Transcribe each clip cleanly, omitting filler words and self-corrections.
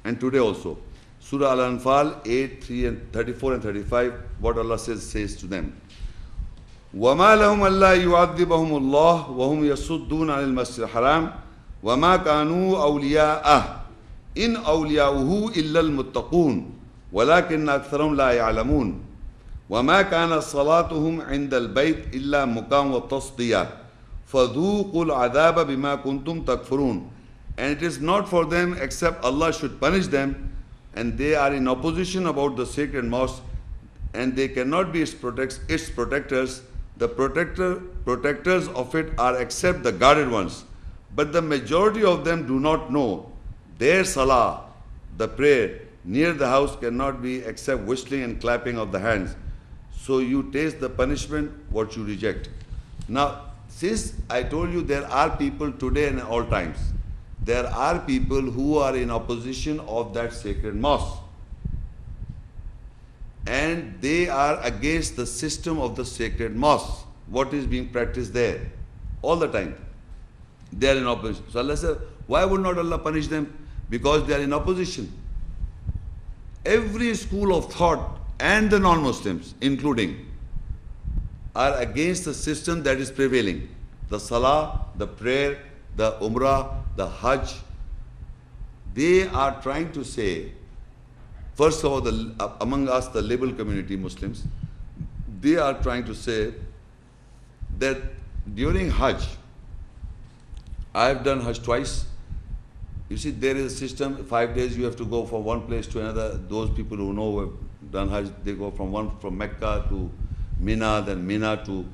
and today also. Surah Al-Anfal 8, 3 and 34 and 35, what Allah says to them. وَمَا لَهُمْ أَلَّا يُعَذِّبَهُمُ اللَّهُ وَهُمْ يَصُدُّونَ عَنِ الْمَسْجِدِ الْحَرَامِ وَمَا كَانُوا أَوْلِيَاءَهُ إِنْ أَوْلِيَاؤُهُ إِلَّا الْمُتَّقُونَ وَلَكِنَّ أَكْثَرَهُمْ لَا يَعْلَمُونَ وَمَا كَانَ صَلَاتُهُمْ عِنْدَ الْبَيْتِ إِلَّا مُقَامٌ وَتَصْدِيَةٌ فَذُوقُوا الْعَذَابَ بِمَا كُنْتُمْ تَكْفُرُونَ. And it is not for them except Allah should punish them, and they are in opposition about the sacred mosque, and they cannot be its protectors. The protectors of it are except the guarded ones. But the majority of them do not know. Their salah, the prayer, near the house cannot be except whistling and clapping of the hands. So you taste the punishment what you reject. Now, since I told you there are people today and all times, there are people who are in opposition of that sacred mosque. And they are against the system of the sacred mosque, what is being practiced there, all the time. They are in opposition. So Allah said, why would not Allah punish them? Because they are in opposition. Every school of thought and the non-Muslims, including, are against the system that is prevailing. The salah, the prayer, the umrah, the hajj. They are trying to say, first of all, among us, the liberal community Muslims, they are trying to say that during Hajj, I have done Hajj twice. You see, there is a system, 5 days you have to go from one place to another. Those people who know who have done Hajj, they go from Mecca to Mina, then Mina to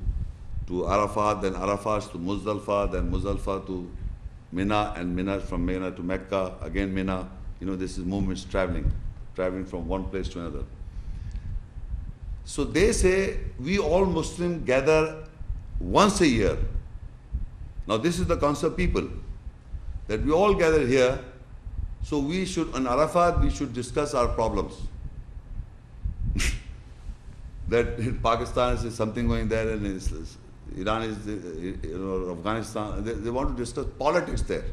Arafat, then Arafat to Muzdalifah, then Muzdalifah to Mina, and Mina from Mina to Mecca, again Mina. You know, this is movements traveling from one place to another. So they say, we all Muslims gather once a year. Now this is the concept people, that we all gather here, so we should, on Arafat, we should discuss our problems. That in Pakistan is something going there, and Iran is, Afghanistan, they want to discuss politics there.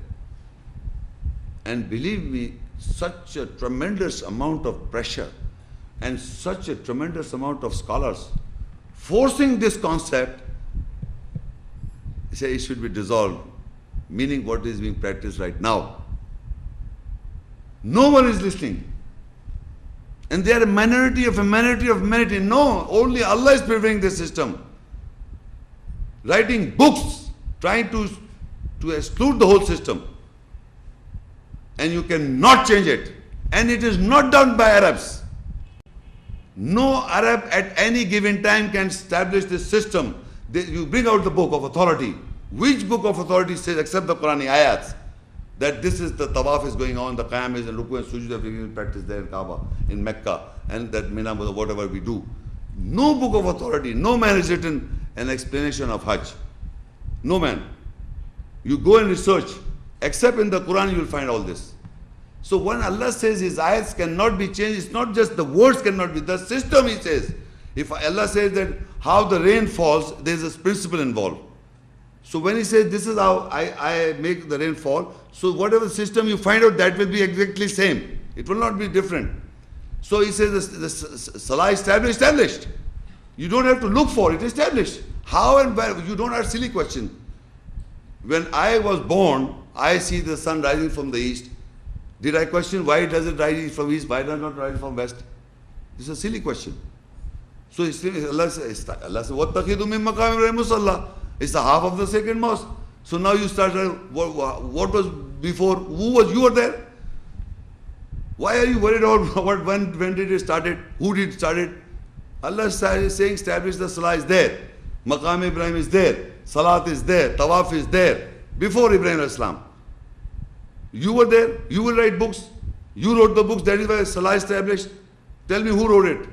And believe me, such a tremendous amount of pressure and such a tremendous amount of scholars forcing this concept, say it should be dissolved, meaning what is being practiced right now. No one is listening. And they are a minority of a minority of a minority. No, only Allah is prevailing this system. Writing books, trying to exclude the whole system. And you cannot change it. And it is not done by Arabs. No Arab at any given time can establish this system. You bring out the book of authority. Which book of authority says, except the Quranic ayats, that this is the tawaf is going on, the qiyam is, and ruku and sujood are being practiced there in Kaaba, in Mecca, and that Mina, whatever we do. No book of authority, no man has written an explanation of Hajj. No man. You go and research. Except in the Quran you will find all this. So when Allah says His ayats cannot be changed, it's not just the words cannot be, the system He says. If Allah says that how the rain falls, there is a principle involved. So when He says this is how I make the rain fall, so whatever system you find out, that will be exactly same. It will not be different. So He says the salah established. You don't have to look for it, established. How and where? You don't ask silly questions. When I was born, I see the sun rising from the east. Did I question why does it rise from east? Why does it not rise from west? This is a silly question. So Allah says, وَاتَّخِذُوا مِن مَقَامِ إِبْرَاهِيمَ مُصَلَّى. It's the half of the sacred mosque. So now you start, what was before? You were there? Why are you worried about when did it started? Who did it started? Allah is saying establish the salah is there. Maqam Ibrahim is there. Salat is there. Tawaf is there. Before Ibrahim Islam. You were there. You will write books. You wrote the books. That is why salah established. Tell me who wrote it.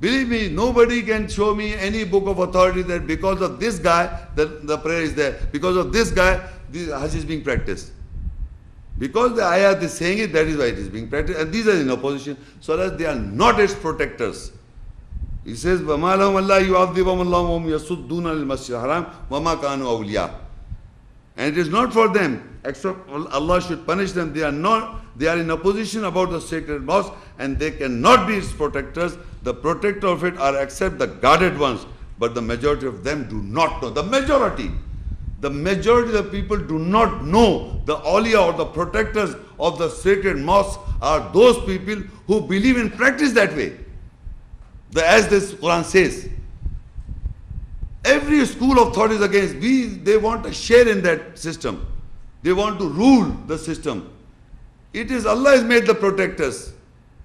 Believe me, nobody can show me any book of authority that because of this guy, the prayer is there. Because of this guy, the Hajj is being practiced. Because the ayat is saying it, that is why it is being practiced. And these are in opposition. So that they are not its protectors. He says, وَمَا لَهُمْ أَلَّا يُعَذِّبَهُمُ اللَّهُ وَهُمْ يَصُدُّونَ الْمَسْجِدَ الْحَرَامَ وَمَا كَانُوا أَوْلِيَاءَ. And it is not for them, except Allah should punish them. They They are in opposition about the sacred mosque and they cannot be its protectors. The protector of it are except the guarded ones, but the majority of them do not know. The majority of the people do not know the awliya or the protectors of the sacred mosque are those people who believe and practice that way. As this Quran says, every school of thought is against. They want a share in that system. They want to rule the system. It is Allah has made the protectors.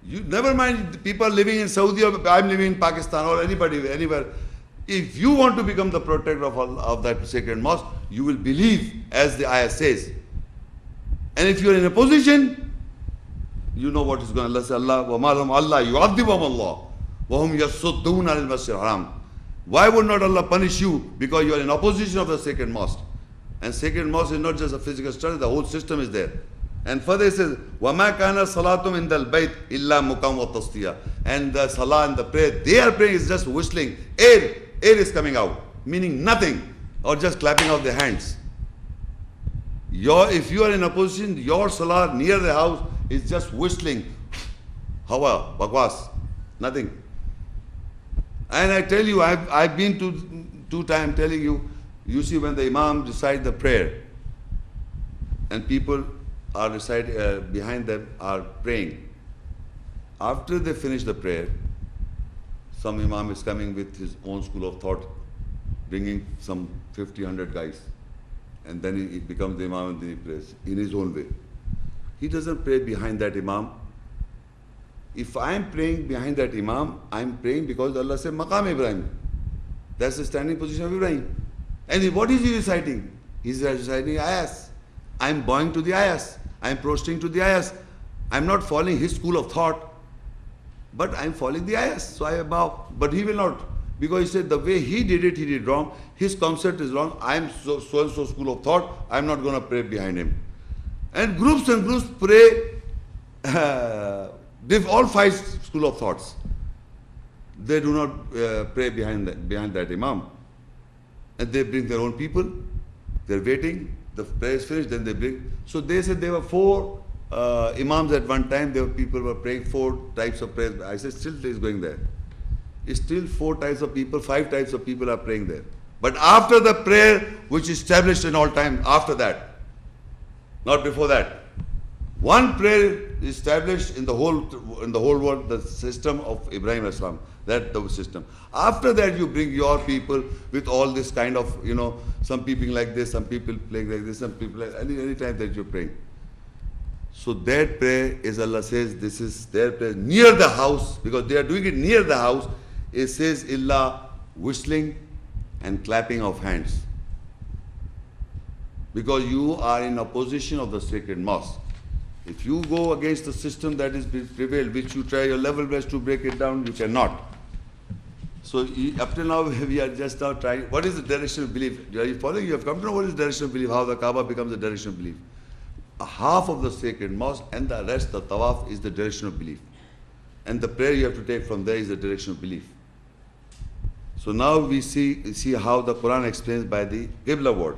You never mind the people living in Saudi or I'm living in Pakistan or anybody anywhere. If you want to become the protector of that sacred mosque, you will believe as the ayah says. And if you are in a position, you know what is going to Allah say. Allah wa ma lahum Allah yu'adhibum Allah wa hum yasuddun al masjid haram. Why would not Allah punish you? Because you are in opposition of the sacred mosque. And sacred mosque is not just a physical structure, the whole system is there. And further it says, وَمَا كَانَ صَلَاتُمْ إِنْدَ الْبَيْتِ إِلَّا مُقَامُ وَتَصْدِيَةً. And the salah and the prayer, they are praying is just whistling. Air is coming out, meaning nothing, or just clapping of their hands. If you are in a position, your salah near the house is just whistling. Hawa, bakwas, nothing. And I tell you, I've been to 2 times telling you, you see when the Imam recites the prayer, and people are behind them are praying. After they finish the prayer, some Imam is coming with his own school of thought, bringing some 50, 100 guys. And then he becomes the Imam and then he prays in his own way. He doesn't pray behind that Imam. If I am praying behind that Imam, I am praying because Allah said, Maqam Ibrahim. That's the standing position of Ibrahim. And what is he reciting? He's reciting ayahs. I am bowing to the ayahs. I am prostrating to the ayahs. I am not following his school of thought, but I am following the ayahs. So I bow. But he will not. Because he said the way he did wrong. His concept is wrong. I am so and so school of thought. I am not going to pray behind him. And groups pray. They've all 5 school of thoughts. They do not pray behind that Imam. And they bring their own people. They're waiting. The prayer is finished, then they bring. So they said there were 4 Imams at one time. People were praying 4 types of prayers. I said still it is going there. It's still 4 types of people, 5 types of people are praying there. But after the prayer which is established in all time, after that, not before that. One prayer is established in the whole world, the system of Ibrahim Islam. That's the system. After that, you bring your people with all this kind of, some people like this, some people playing like this, some people like any time that you're praying. So that prayer, as Allah says, this is their prayer near the house, because they are doing it near the house. It says, illa whistling and clapping of hands. Because you are in opposition of the sacred mosque. If you go against the system that is prevailed, which you try your level best to break it down, you cannot. So up till now, we are just now trying. What is the direction of belief? Are you following? You have come to know what is the direction of belief, how the Kaaba becomes the direction of belief. Half of the sacred mosque and the rest, the tawaf, is the direction of belief. And the prayer you have to take from there is the direction of belief. So now we see how the Quran explains by the Qibla word.